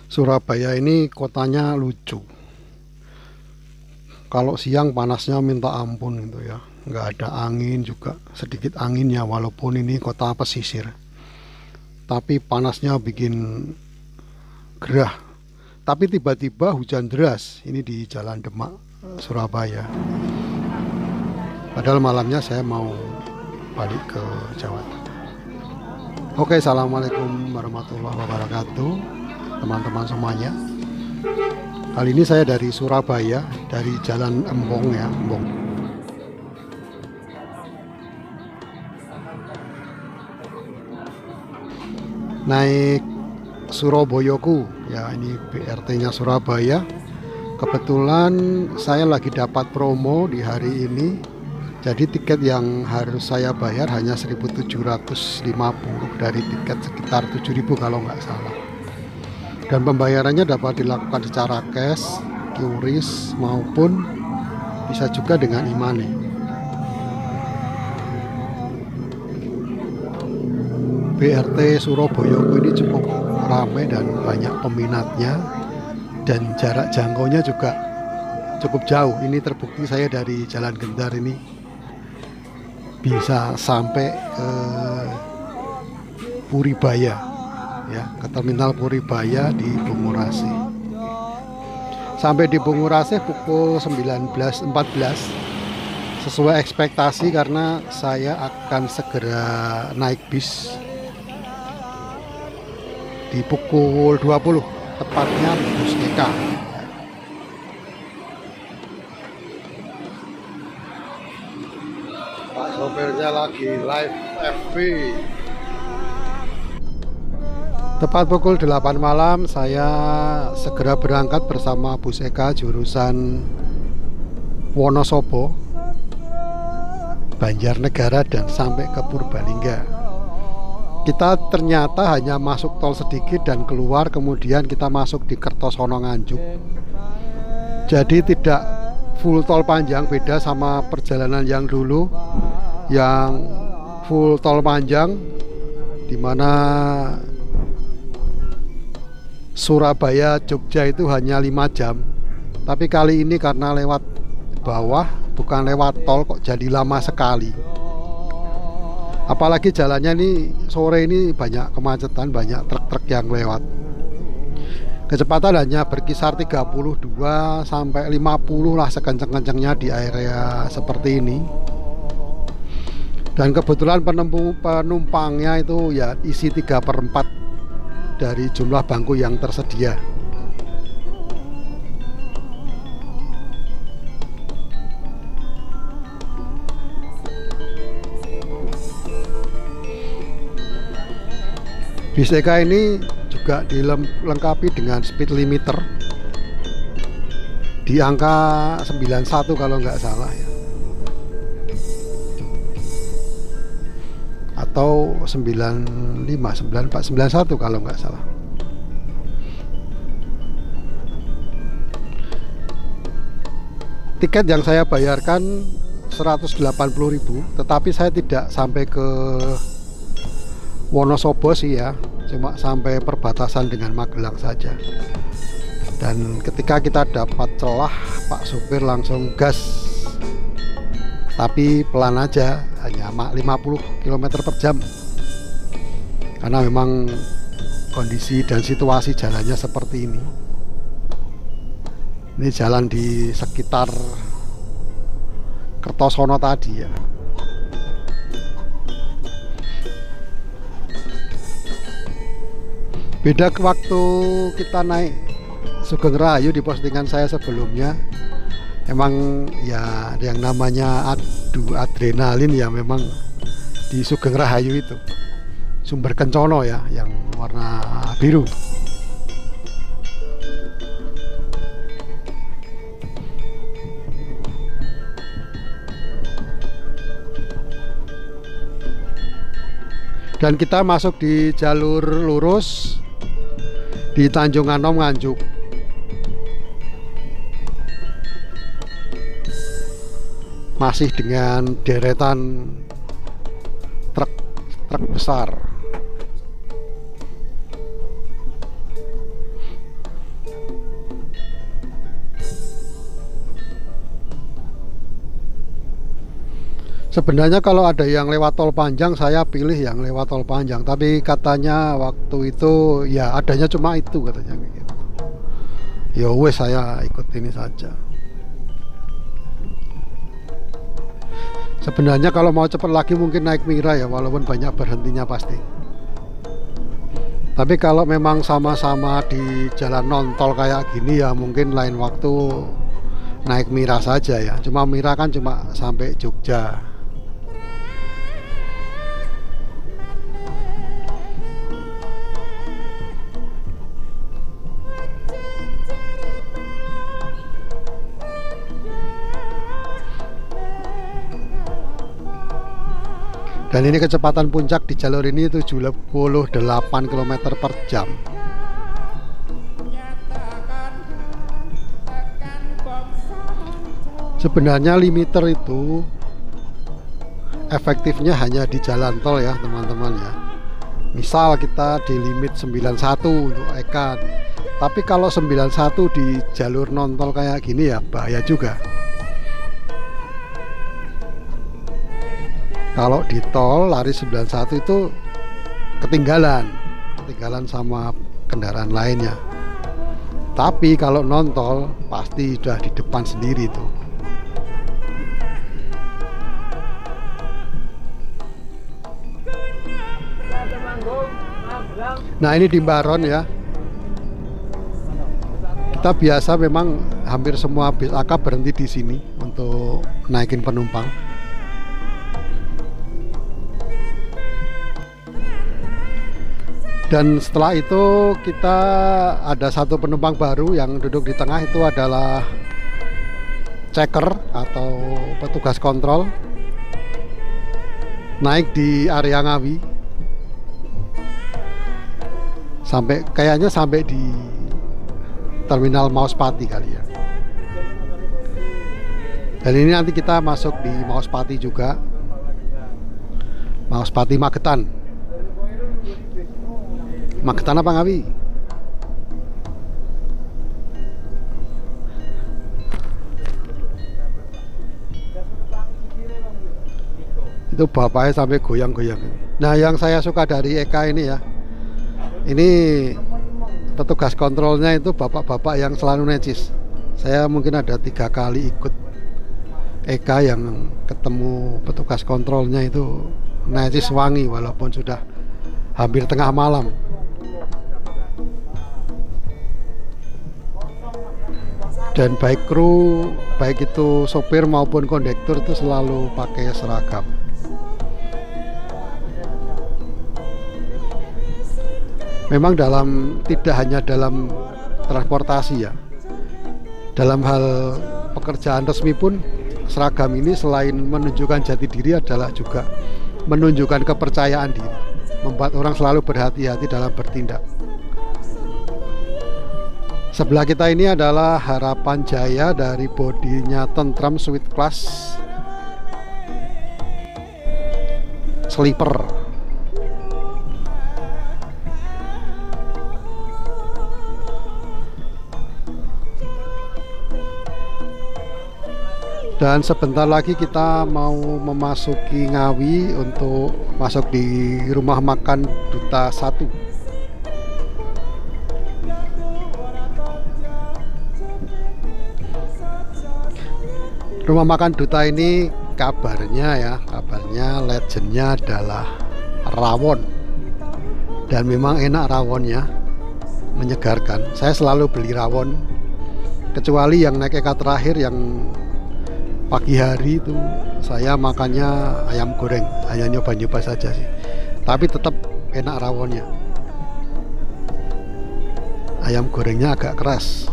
Surabaya ini kotanya lucu. Kalau siang panasnya minta ampun gitu ya. Nggak ada angin juga, sedikit anginnya walaupun ini kota pesisir. Tapi panasnya bikin gerah. Tapi tiba-tiba hujan deras ini di Jalan Demak, Surabaya. Padahal malamnya saya mau balik ke Jawa. Oke, assalamualaikum warahmatullahi wabarakatuh, teman-teman semuanya. Kali ini saya dari Surabaya, dari Jalan Embong ya, Embong. Naik Surabayaku, ya ini BRT-nya Surabaya. Kebetulan saya lagi dapat promo di hari ini. Jadi tiket yang harus saya bayar hanya 1.750 dari tiket sekitar 7.000 kalau nggak salah. Dan pembayarannya dapat dilakukan secara cash, QRIS maupun bisa juga dengan e-money. BRT Surabaya ini cukup ramai dan banyak peminatnya, dan jarak jangkaunya juga cukup jauh. Ini terbukti saya dari Jalan Gendar ini bisa sampai ke Puribaya ya, ke terminal Puribaya di Bungurasi. Sampai di Bungurasi pukul 19.14 sesuai ekspektasi, karena saya akan segera naik bis di pukul 20, tepatnya bus EK. Pak sopirnya lagi live FB. Tepat pukul 8 malam saya segera berangkat bersama bus EK jurusan Wonosobo, Banjarnegara, dan sampai ke Purbalingga. Kita ternyata hanya masuk tol sedikit dan keluar, kemudian kita masuk di Kertosono Nganjuk. Jadi tidak full tol panjang, beda sama perjalanan yang dulu yang full tol panjang dimana Surabaya Jogja itu hanya 5 jam. Tapi kali ini karena lewat bawah bukan lewat tol, kok jadi lama sekali. Apalagi jalannya ini sore ini banyak kemacetan, banyak truk-truk yang lewat. Kecepatan hanya berkisar 32 sampai 50 lah sekenceng-kencengnya di area seperti ini. Dan kebetulan penumpangnya itu ya isi 3/4 dari jumlah bangku yang tersedia. Bis EK ini juga dilengkapi dengan speed limiter di angka 91 kalau nggak salah ya, atau 95, 94, 91 kalau nggak salah. Tiket yang saya bayarkan 180.000, tetapi saya tidak sampai ke Wonosobo sih ya, cuma sampai perbatasan dengan Magelang saja. Dan ketika kita dapat celah, Pak supir langsung gas, tapi pelan aja, hanya 50 km per jam, karena memang kondisi dan situasi jalannya seperti ini. Ini jalan di sekitar Kertosono tadi ya. Beda waktu kita naik Sugeng Rahayu di postingan saya sebelumnya, emang ya yang namanya adu adrenalin ya memang di Sugeng Rahayu itu, Sumber Kencono ya, yang warna biru. Dan kita masuk di jalur lurus di Tanjung Anom Nganjuk. Masih dengan deretan truk besar. Sebenarnya kalau ada yang lewat tol panjang, saya pilih yang lewat tol panjang. Tapi katanya waktu itu ya adanya cuma itu katanya gitu. Ya wes saya ikut ini saja. Sebenarnya kalau mau cepat lagi mungkin naik Mira ya, walaupun banyak berhentinya pasti. Tapi kalau memang sama-sama di jalan non-tol kayak gini ya mungkin lain waktu naik Mira saja ya. Cuma Mira kan cuma sampai Jogja. Dan ini kecepatan puncak di jalur ini 78 km per jam. Sebenarnya limiter itu efektifnya hanya di jalan tol ya teman-teman ya. Misal kita di limit 91 untuk ekan. Tapi kalau 91 di jalur non tol kayak gini ya bahaya juga. Kalau di tol lari 91 itu ketinggalan sama kendaraan lainnya. Tapi kalau non tol pasti sudah di depan sendiri tuh. Nah ini di Baron ya. Kita biasa memang hampir semua bis akap berhenti di sini untuk naikin penumpang. Dan setelah itu kita ada satu penumpang baru yang duduk di tengah, itu adalah checker atau petugas kontrol. Naik di area Ngawi. Kayaknya sampai di terminal Mauspati kali ya. Dan ini nanti kita masuk di Mauspati juga. Mauspati Magetan. Magetan apa Ngawi? Itu bapaknya sampai goyang-goyang. Nah yang saya suka dari Eka ini ya, ini petugas kontrolnya itu bapak-bapak yang selalu necis. Saya mungkin ada 3 kali ikut Eka yang ketemu petugas kontrolnya itu necis wangi walaupun sudah hampir tengah malam. Dan baik kru, baik itu sopir maupun kondektur itu selalu pakai seragam. Memang tidak hanya dalam transportasi ya, dalam hal pekerjaan resmi pun seragam ini selain menunjukkan jati diri adalah juga menunjukkan kepercayaan diri, membuat orang selalu berhati-hati dalam bertindak. Sebelah kita ini adalah Harapan Jaya dari bodinya Tentram Suite Class Sleeper. Dan sebentar lagi kita mau memasuki Ngawi untuk masuk di rumah makan Duta 1. Rumah makan Duta ini kabarnya legendnya adalah rawon. Dan memang enak rawonnya, menyegarkan. Saya selalu beli rawon, kecuali yang naik Eka terakhir yang pagi hari itu saya makannya ayam goreng, hanya nyoba-nyoba saja sih. Tapi tetap enak rawonnya. Ayam gorengnya agak keras.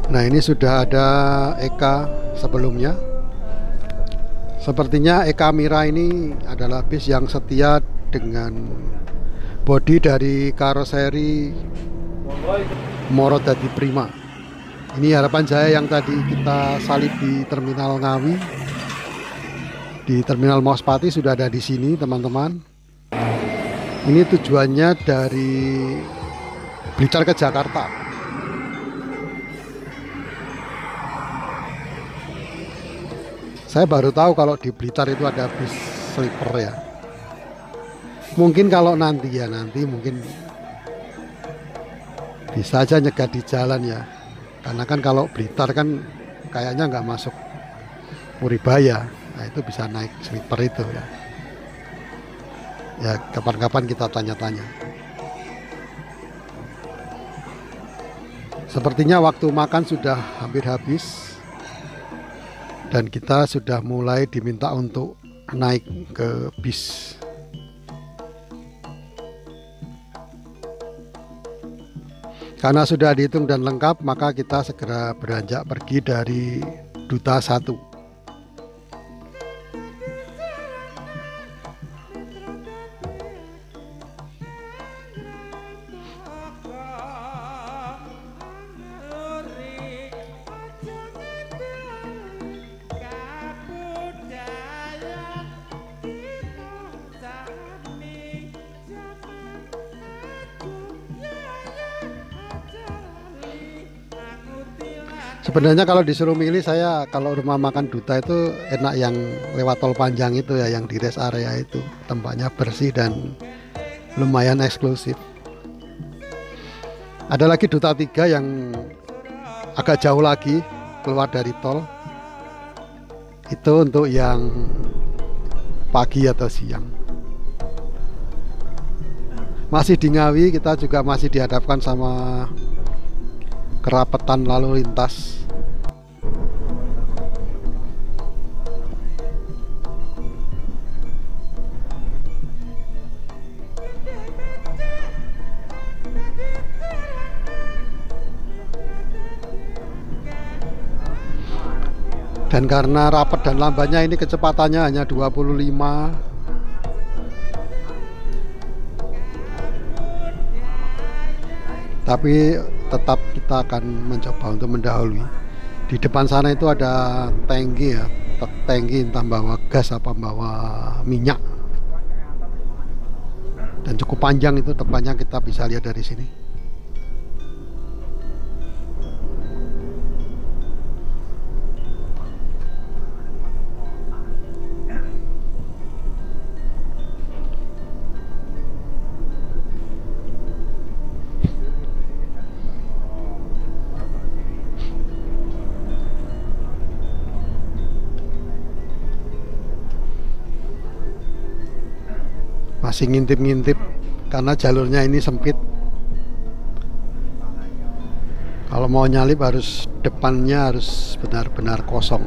Nah ini sudah ada Eka sebelumnya. Sepertinya Eka Mira ini adalah bis yang setia dengan bodi dari karoseri Morodadi Prima. Ini Harapan Jaya yang tadi kita salib di Terminal Ngawi. Di Terminal Mauspati sudah ada di sini teman-teman. Ini tujuannya dari Blitar ke Jakarta. Saya baru tahu kalau di Blitar itu ada bis sleeper ya. Mungkin kalau nanti mungkin bisa aja nyegat di jalan ya. Karena kan kalau Blitar kan kayaknya nggak masuk Puribaya. Nah itu bisa naik sleeper itu ya. Ya kapan-kapan kita tanya-tanya. Sepertinya waktu makan sudah hampir habis. Dan kita sudah mulai diminta untuk naik ke bis. Karena sudah dihitung dan lengkap, maka kita segera beranjak pergi dari Duta 1. Sebenarnya kalau disuruh milih, saya kalau rumah makan Duta itu enak yang lewat tol panjang itu ya, yang di rest area itu. Tempatnya bersih dan lumayan eksklusif. Ada lagi Duta 3 yang agak jauh lagi keluar dari tol. Itu untuk yang pagi atau siang. Masih di Ngawi, kita juga masih dihadapkan sama kerapatan lalu lintas. Dan karena rapat dan lambatnya ini kecepatannya hanya 25, tapi tetap kita akan mencoba untuk mendahului. Di depan sana itu ada tangki ya, tangki entah bawa gas apa bawa minyak, dan cukup panjang itu depannya, kita bisa lihat dari sini. Masih ngintip-ngintip karena jalurnya ini sempit. Kalau mau nyalip harus depannya harus benar-benar kosong.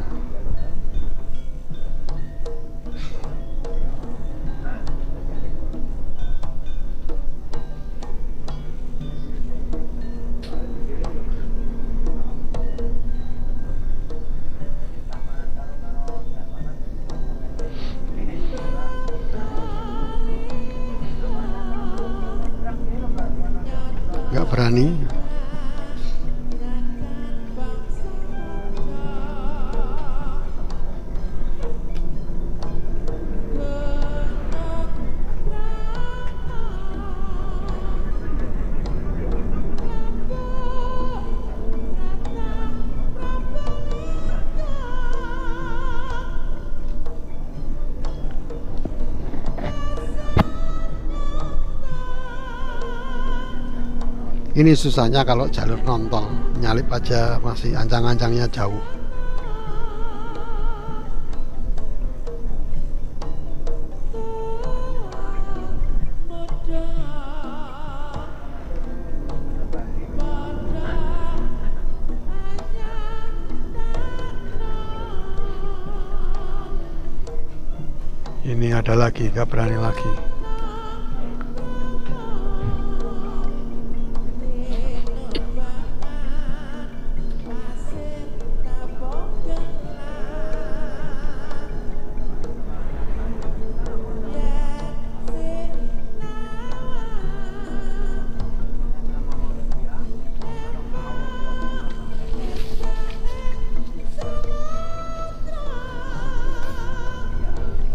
Nggak berani. Ini susahnya kalau jalur nontol, nyalip aja masih ancang-ancangnya jauh. Ini ada lagi, gak berani lagi.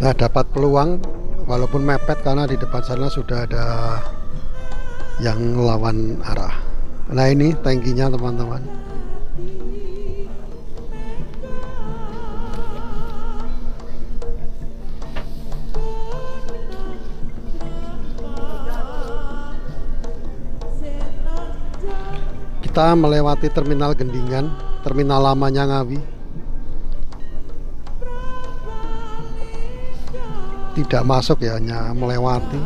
Nah, dapat peluang walaupun mepet karena di depan sana sudah ada yang lawan arah. Nah, ini tangkinya teman-teman. Kita melewati terminal Gendingan, terminal lamanya Ngawi. Tidak masuk ya, hanya melewati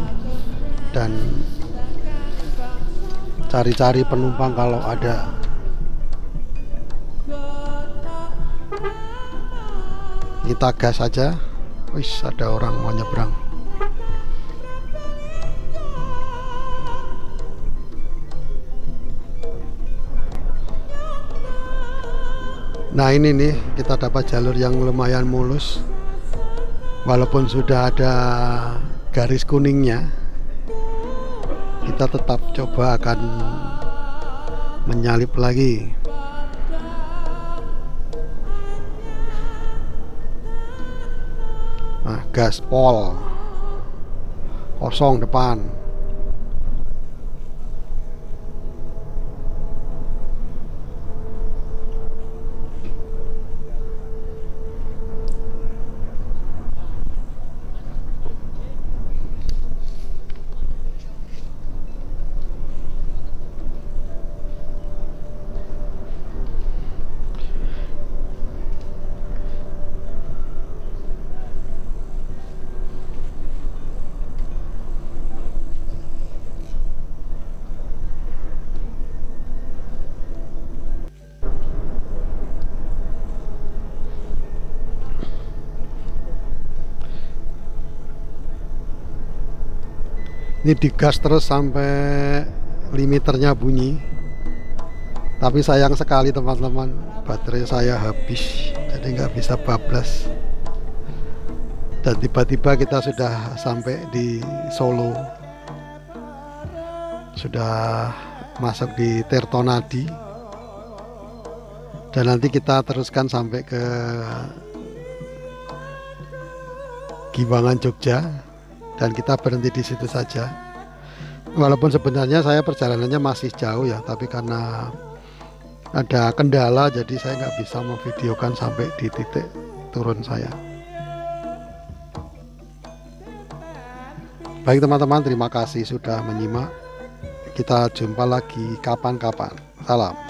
dan cari-cari penumpang kalau ada. Kita gas aja. Wis, ada orang mau nyebrang. Nah ini nih, kita dapat jalur yang lumayan mulus. Walaupun sudah ada garis kuningnya, kita tetap coba akan menyalip lagi. Nah, gaspol kosong depan. Ini digas terus sampai limiternya bunyi. Tapi sayang sekali teman-teman, baterai saya habis, jadi nggak bisa bablas. Dan tiba-tiba kita sudah sampai di Solo, sudah masuk di Tirtonadi, dan nanti kita teruskan sampai ke Giwangan Jogja, dan kita berhenti di situ saja. Walaupun sebenarnya saya perjalanannya masih jauh ya, tapi karena ada kendala jadi saya nggak bisa memvideokan sampai di titik turun saya. Baik teman-teman, terima kasih sudah menyimak. Kita jumpa lagi kapan-kapan. Salam.